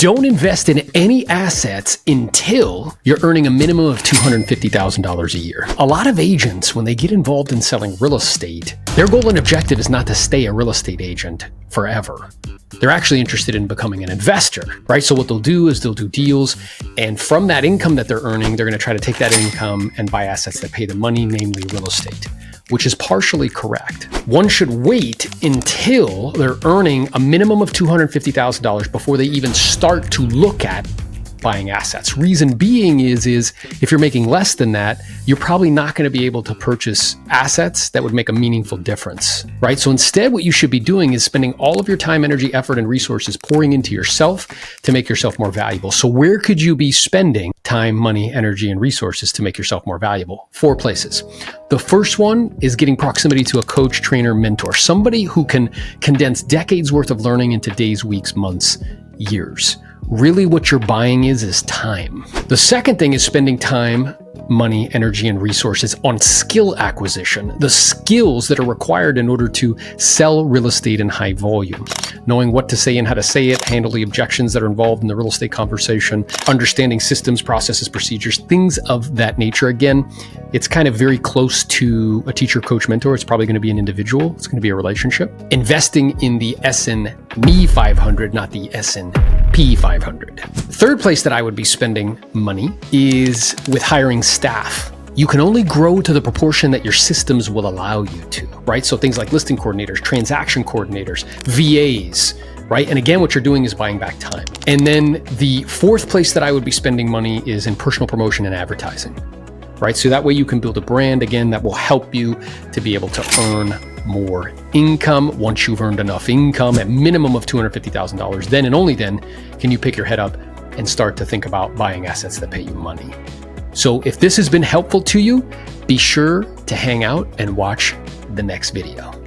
Don't invest in any assets until you're earning a minimum of $250,000 a year. A lot of agents, when they get involved in selling real estate, their goal and objective is not to stay a real estate agent forever. They're actually interested in becoming an investor, right? So what they'll do is they'll do deals, and from that income that they're earning, they're going to try to take that income and buy assets that pay the money, namely real estate, which is partially correct. One should wait until they're earning a minimum of $250,000 before they even start to look at buying assets. Reason being is if you're making less than that, you're probably not going to be able to purchase assets that would make a meaningful difference, right? So instead, what you should be doing is spending all of your time, energy, effort, and resources pouring into yourself to make yourself more valuable. So where could you be spending time, money, energy, and resources to make yourself more valuable? 4 places. The first one is getting proximity to a coach, trainer, mentor, somebody who can condense decades worth of learning into days, weeks, months, years. Really what you're buying is time. The second thing is spending time, money, energy, and resources on skill acquisition, the skills that are required in order to sell real estate in high volume. Knowing what to say and how to say it, handle the objections that are involved in the real estate conversation, understanding systems, processes, procedures, things of that nature. Again, it's kind of very close to a teacher, coach, mentor. It's probably going to be an individual. It's going to be a relationship. Investing in the S&ME 500, not the S&P 500. Third place that I would be spending money is with hiring staff. You can only grow to the proportion that your systems will allow you to, right? So things like listing coordinators, transaction coordinators, VAs, right? And again, what you're doing is buying back time. And then the fourth place that I would be spending money is in personal promotion and advertising, right? So that way you can build a brand, again, that will help you to be able to earn more income. Once you've earned enough income, at minimum of $250,000, then and only then can you pick your head up and start to think about buying assets that pay you money. So if this has been helpful to you, be sure to hang out and watch the next video.